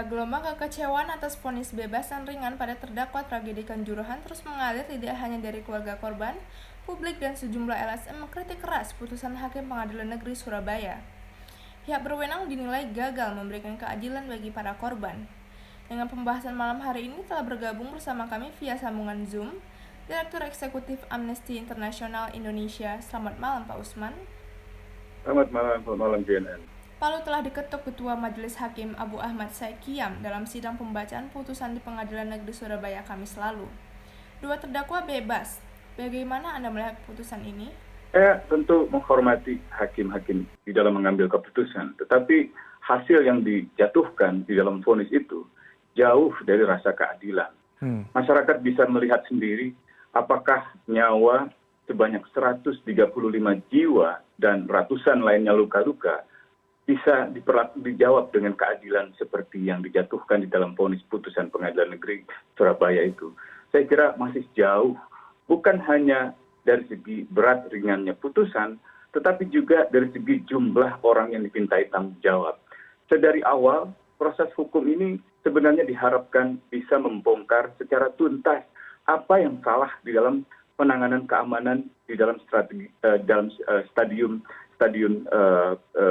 Gelombang kekecewaan atas vonis bebas dan ringan pada terdakwa tragedi Kanjuruhan terus mengalir tidak hanya dari keluarga korban, publik dan sejumlah LSM mengkritik keras putusan Hakim Pengadilan Negeri Surabaya. Pihak berwenang dinilai gagal memberikan keadilan bagi para korban. Dengan pembahasan malam hari ini telah bergabung bersama kami via sambungan Zoom, Direktur Eksekutif Amnesty International Indonesia. Selamat malam Pak Usman. Selamat malam JNN. Palu telah diketuk Ketua Majelis Hakim Abu Ahmad Saikiam dalam sidang pembacaan putusan di Pengadilan Negeri Surabaya Kamis lalu. Dua terdakwa bebas. Bagaimana Anda melihat putusan ini? Saya tentu menghormati hakim-hakim di dalam mengambil keputusan, tetapi hasil yang dijatuhkan di dalam vonis itu jauh dari rasa keadilan. Masyarakat bisa melihat sendiri apakah nyawa sebanyak 135 jiwa dan ratusan lainnya luka-luka bisa dijawab dengan keadilan seperti yang dijatuhkan di dalam vonis putusan Pengadilan Negeri Surabaya itu. Saya kira masih jauh, bukan hanya dari segi berat ringannya putusan, tetapi juga dari segi jumlah orang yang dipintai tanggung jawab. Sedari awal, proses hukum ini sebenarnya diharapkan bisa membongkar secara tuntas apa yang salah di dalam penanganan keamanan di dalam stadium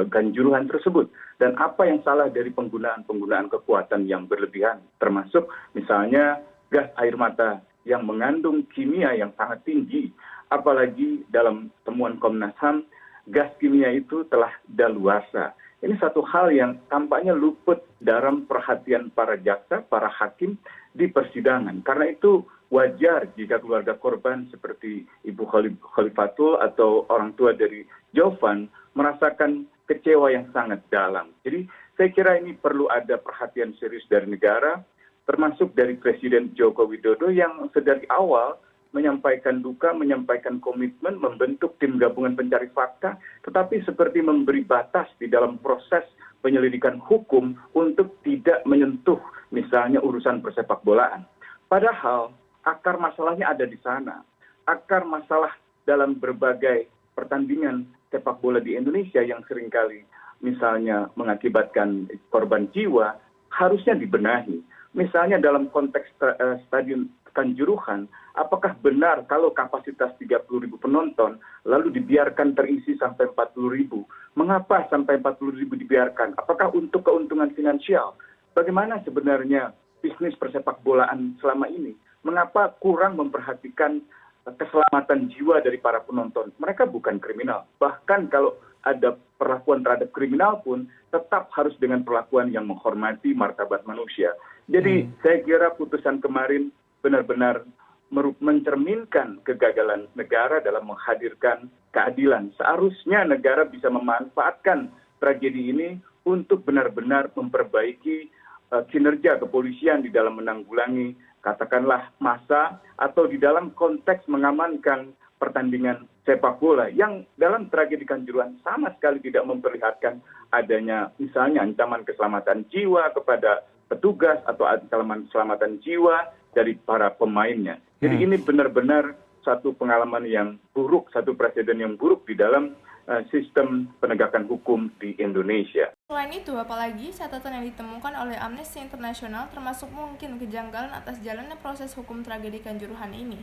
Kanjuruhan tersebut, dan apa yang salah dari penggunaan kekuatan yang berlebihan, termasuk misalnya gas air mata yang mengandung kimia yang sangat tinggi, apalagi dalam temuan Komnas HAM gas kimia itu telah daluarsa. Ini satu hal yang tampaknya luput dalam perhatian para jaksa, para hakim di persidangan. Karena itu wajar jika keluarga korban seperti Ibu Khalifatul atau orang tua dari Jovan merasakan kecewa yang sangat dalam. Jadi saya kira ini perlu ada perhatian serius dari negara, termasuk dari Presiden Joko Widodo yang sedari awal menyampaikan duka, menyampaikan komitmen, membentuk tim gabungan pencari fakta, tetapi seperti memberi batas di dalam proses penyelidikan hukum untuk tidak menyentuh misalnya urusan persepak bolaan. Padahal akar masalahnya ada di sana. Akar masalah dalam berbagai pertandingan sepak bola di Indonesia yang seringkali misalnya mengakibatkan korban jiwa harusnya dibenahi. Misalnya dalam konteks stadion Kanjuruhan, apakah benar kalau kapasitas 30.000 penonton lalu dibiarkan terisi sampai 40.000? Mengapa sampai 40.000 dibiarkan? Apakah untuk keuntungan finansial? Bagaimana sebenarnya bisnis persepak bolaan selama ini? Mengapa kurang memperhatikan keselamatan jiwa dari para penonton? Mereka bukan kriminal. Bahkan kalau ada perlakuan terhadap kriminal pun tetap harus dengan perlakuan yang menghormati martabat manusia. Jadi saya kira putusan kemarin benar-benar mencerminkan kegagalan negara dalam menghadirkan keadilan. Seharusnya negara bisa memanfaatkan tragedi ini untuk benar-benar memperbaiki kinerja kepolisian di dalam menanggulangi katakanlah massa atau di dalam konteks mengamankan pertandingan sepak bola yang dalam tragedi Kanjuruhan sama sekali tidak memperlihatkan adanya misalnya ancaman keselamatan jiwa kepada petugas atau ancaman keselamatan jiwa dari para pemainnya. Jadi ini benar-benar satu pengalaman yang buruk, satu presiden yang buruk di dalam sistem penegakan hukum di Indonesia. Selain itu, apalagi catatan yang ditemukan oleh Amnesty International termasuk mungkin kejanggalan atas jalannya proses hukum tragedi Kanjuruhan ini.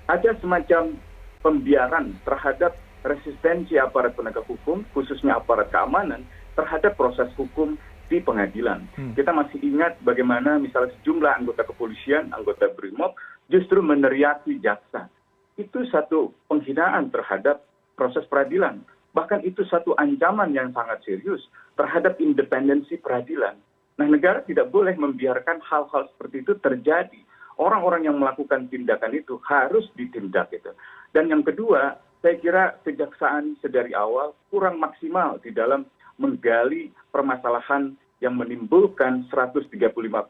Ada semacam pembiaran terhadap resistensi aparat penegak hukum, khususnya aparat keamanan, terhadap proses hukum di pengadilan. Kita masih ingat bagaimana misalnya sejumlah anggota kepolisian, anggota BRIMOB, justru meneriaki jaksa. Itu satu penghinaan terhadap proses peradilan. Bahkan itu satu ancaman yang sangat serius terhadap independensi peradilan. Nah, negara tidak boleh membiarkan hal-hal seperti itu terjadi. Orang-orang yang melakukan tindakan itu harus ditindak itu. Dan yang kedua, saya kira kejaksaan sedari awal kurang maksimal di dalam menggali permasalahan yang menimbulkan 135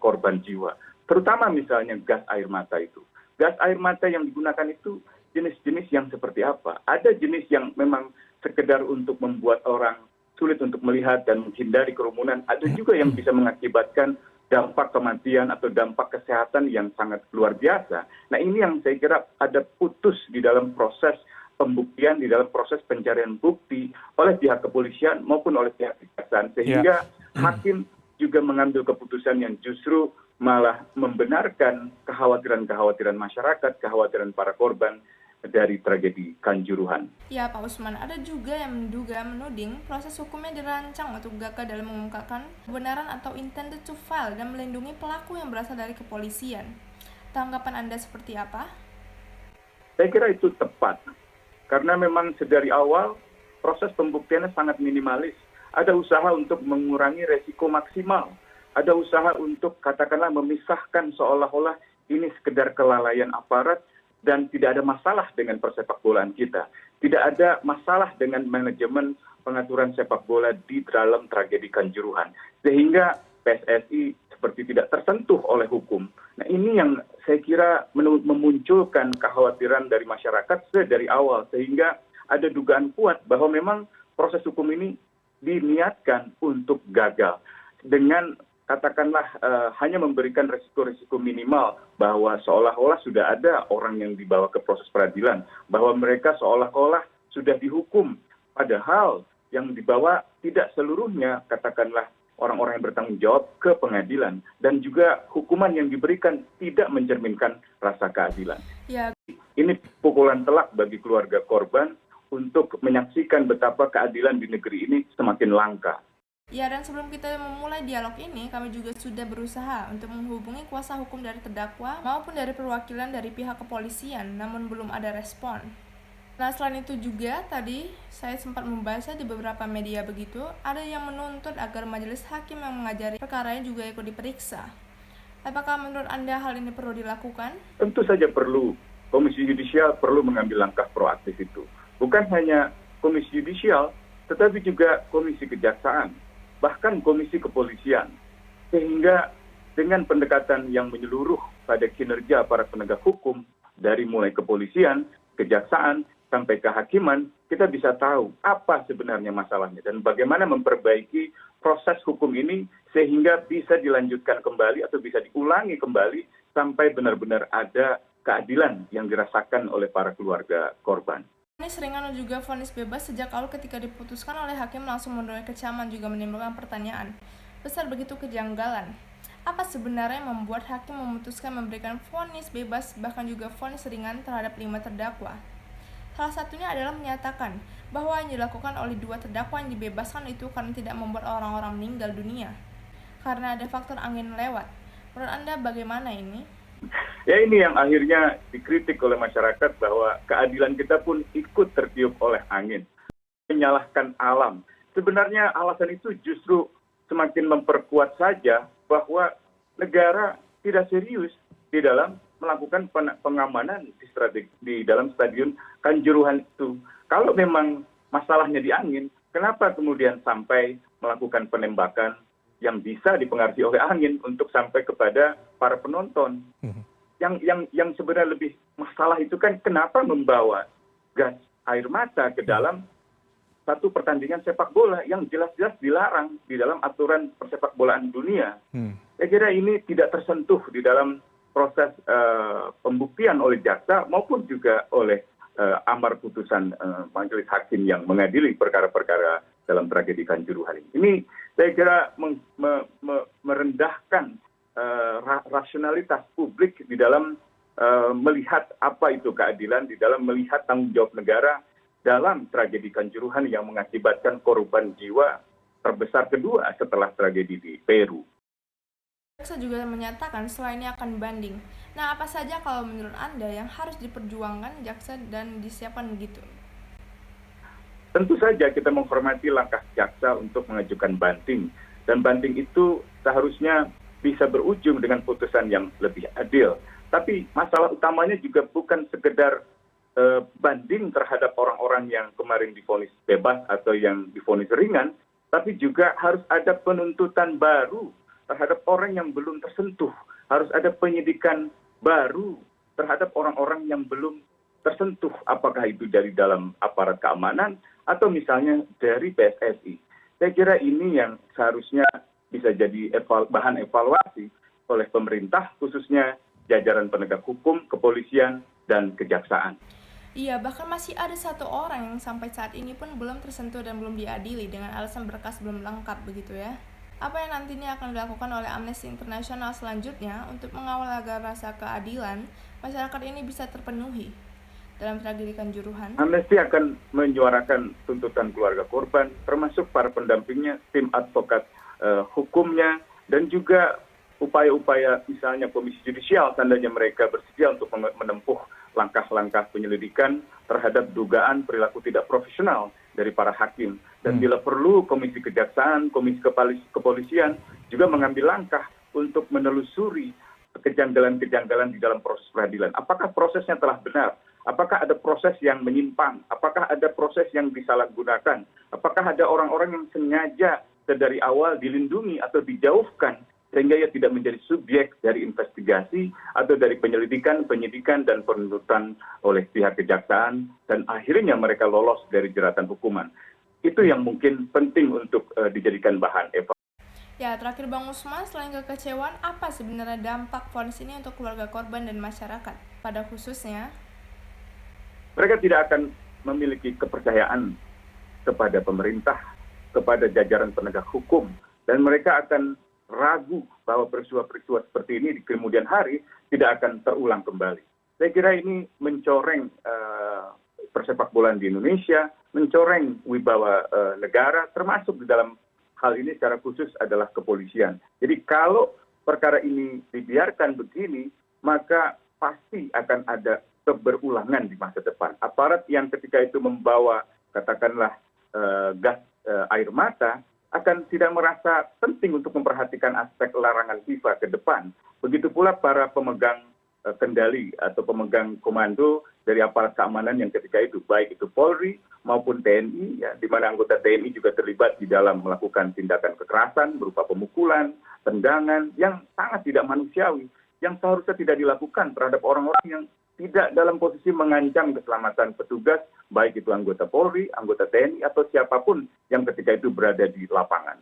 korban jiwa. Terutama misalnya gas air mata itu. Gas air mata yang digunakan itu jenis-jenis yang seperti apa? Ada jenis yang memang sekedar untuk membuat orang sulit untuk melihat dan menghindari kerumunan. Ada juga yang bisa mengakibatkan dampak kematian atau dampak kesehatan yang sangat luar biasa. Nah, ini yang saya kira ada putus di dalam proses pembuktian, di dalam proses pencarian bukti oleh pihak kepolisian maupun oleh pihak kejaksaan. Sehingga hakim juga mengambil keputusan yang justru malah membenarkan kekhawatiran-kekhawatiran masyarakat, kekhawatiran para korban dari tragedi Kanjuruhan. Ya, Pak Usman, ada juga yang menuding proses hukumnya dirancang untuk gagal dalam mengungkapkan kebenaran atau intended to file dan melindungi pelaku yang berasal dari kepolisian. Tanggapan Anda seperti apa? Saya kira itu tepat, karena memang sedari awal proses pembuktiannya sangat minimalis. Ada usaha untuk mengurangi resiko maksimal. Ada usaha untuk katakanlah memisahkan seolah-olah ini sekedar kelalaian aparat dan tidak ada masalah dengan persepak bolaan kita. Tidak ada masalah dengan manajemen pengaturan sepak bola di dalam tragedi Kanjuruhan. Sehingga PSSI seperti tidak tersentuh oleh hukum. Nah ini yang saya kira memunculkan kekhawatiran dari masyarakat sedari awal. Sehingga ada dugaan kuat bahwa memang proses hukum ini diniatkan untuk gagal. Dengan katakanlah hanya memberikan risiko-risiko minimal bahwa seolah-olah sudah ada orang yang dibawa ke proses peradilan, bahwa mereka seolah-olah sudah dihukum, padahal yang dibawa tidak seluruhnya katakanlah orang-orang yang bertanggung jawab ke pengadilan, dan juga hukuman yang diberikan tidak mencerminkan rasa keadilan. Ya. Ini pukulan telak bagi keluarga korban untuk menyaksikan betapa keadilan di negeri ini semakin langka. Ya, dan sebelum kita memulai dialog ini, kami juga sudah berusaha untuk menghubungi kuasa hukum dari terdakwa maupun dari perwakilan dari pihak kepolisian, namun belum ada respon. Nah, selain itu juga, tadi saya sempat membaca di beberapa media begitu, ada yang menuntut agar majelis hakim yang mengajari perkaranya juga ikut diperiksa. Apakah menurut Anda hal ini perlu dilakukan? Tentu saja perlu. Komisi Yudisial perlu mengambil langkah proaktif itu. Bukan hanya Komisi Yudisial, tetapi juga Komisi Kejaksaan, bahkan Komisi Kepolisian. Sehingga dengan pendekatan yang menyeluruh pada kinerja para penegak hukum, dari mulai kepolisian, kejaksaan, sampai kehakiman, kita bisa tahu apa sebenarnya masalahnya dan bagaimana memperbaiki proses hukum ini sehingga bisa dilanjutkan kembali atau bisa diulangi kembali sampai benar-benar ada keadilan yang dirasakan oleh para keluarga korban. Vonis ringan dan juga vonis bebas sejak awal ketika diputuskan oleh hakim langsung menuai kecaman juga menimbulkan pertanyaan besar begitu kejanggalan. Apa sebenarnya yang membuat hakim memutuskan memberikan vonis bebas bahkan juga vonis ringan terhadap 5 terdakwa? Salah satunya adalah menyatakan bahwa yang dilakukan oleh 2 terdakwa yang dibebaskan itu karena tidak membuat orang-orang meninggal dunia, karena ada faktor angin lewat. Menurut Anda bagaimana ini? Ya ini yang akhirnya dikritik oleh masyarakat bahwa keadilan kita pun ikut tertiup oleh angin. Menyalahkan alam. Sebenarnya alasan itu justru semakin memperkuat saja bahwa negara tidak serius di dalam melakukan pengamanan di dalam stadion Kanjuruhan itu. Kalau memang masalahnya di angin, kenapa kemudian sampai melakukan penembakan yang bisa dipengaruhi oleh angin untuk sampai kepada para penonton? Yang sebenarnya lebih masalah itu kan kenapa membawa gas air mata ke dalam satu pertandingan sepak bola yang jelas-jelas dilarang di dalam aturan persepak bolaan dunia. Saya kira ini tidak tersentuh di dalam proses pembuktian oleh jaksa maupun juga oleh amar putusan majelis hakim yang mengadili perkara-perkara dalam tragedi Kanjuruhan ini. Ini saya kira merendahkan rasionalitas publik di dalam melihat apa itu keadilan, di dalam melihat tanggung jawab negara dalam tragedi Kanjuruhan yang mengakibatkan korban jiwa terbesar kedua setelah tragedi di Peru. Jaksa juga menyatakan selainnya akan banding. Nah, apa saja kalau menurut Anda yang harus diperjuangkan jaksa dan disiapkan begitu? Tentu saja kita menghormati langkah jaksa untuk mengajukan banding. Dan banding itu seharusnya bisa berujung dengan putusan yang lebih adil. Tapi masalah utamanya juga bukan sekedar banding terhadap orang-orang yang kemarin divonis bebas atau yang divonis ringan, tapi juga harus ada penuntutan baru terhadap orang yang belum tersentuh. Harus ada penyidikan baru terhadap orang-orang yang belum tersentuh. Apakah itu dari dalam aparat keamanan atau misalnya dari PSSI. Saya kira ini yang seharusnya bisa jadi bahan evaluasi oleh pemerintah, khususnya jajaran penegak hukum, kepolisian, dan kejaksaan. Iya, bahkan masih ada 1 orang yang sampai saat ini pun belum tersentuh dan belum diadili dengan alasan berkas belum lengkap begitu ya. Apa yang nantinya akan dilakukan oleh Amnesty International selanjutnya untuk mengawal agar rasa keadilan masyarakat ini bisa terpenuhi dalam tragedi Kanjuruhan? Amnesty akan menyuarakan tuntutan keluarga korban, termasuk para pendampingnya, tim advokat hukumnya, dan juga upaya-upaya misalnya komisi judisial, tandanya mereka bersedia untuk menempuh langkah-langkah penyelidikan terhadap dugaan perilaku tidak profesional dari para hakim. Dan bila perlu komisi kejaksaan, komisi kepolisian juga mengambil langkah untuk menelusuri kejanggalan-kejanggalan di dalam proses peradilan. Apakah prosesnya telah benar? Apakah ada proses yang menyimpang? Apakah ada proses yang disalahgunakan? Apakah ada orang-orang yang sengaja dari awal dilindungi atau dijauhkan sehingga ia tidak menjadi subjek dari investigasi atau dari penyelidikan, penyidikan, dan penuntutan oleh pihak kejaksaan, dan akhirnya mereka lolos dari jeratan hukuman. Itu yang mungkin penting untuk dijadikan bahan evaluasi. Ya, terakhir Bang Usman, selain kekecewaan, apa sebenarnya dampak vonis ini untuk keluarga korban dan masyarakat? Pada khususnya, Mereka tidak akan memiliki kepercayaan kepada pemerintah, kepada jajaran penegak hukum, dan mereka akan ragu bahwa peristiwa-peristiwa seperti ini di kemudian hari tidak akan terulang kembali. Saya kira ini mencoreng persepak bolaan di Indonesia, mencoreng wibawa negara, termasuk di dalam hal ini secara khusus adalah kepolisian. Jadi kalau perkara ini dibiarkan begini, maka pasti akan ada keberulangan di masa depan. Aparat yang ketika itu membawa katakanlah gas air mata akan tidak merasa penting untuk memperhatikan aspek larangan FIFA ke depan. Begitu pula para pemegang kendali atau pemegang komando dari aparat keamanan yang ketika itu, baik itu Polri maupun TNI, ya, di mana anggota TNI juga terlibat di dalam melakukan tindakan kekerasan berupa pemukulan, tendangan yang sangat tidak manusiawi, yang seharusnya tidak dilakukan terhadap orang-orang yang tidak dalam posisi mengancam keselamatan petugas, baik itu anggota Polri, anggota TNI, atau siapapun yang ketika itu berada di lapangan.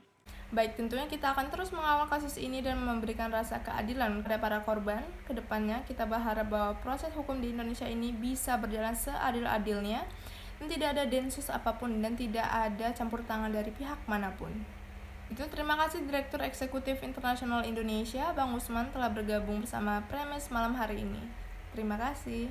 baik, tentunya kita akan terus mengawal kasus ini dan memberikan rasa keadilan kepada para korban. Kedepannya, kita berharap bahwa proses hukum di Indonesia ini bisa berjalan seadil-adilnya dan tidak ada densus apapun dan tidak ada campur tangan dari pihak manapun. Itu, terima kasih Direktur Eksekutif Internasional Indonesia, Bang Usman, telah bergabung bersama Premis malam hari ini. Terima kasih.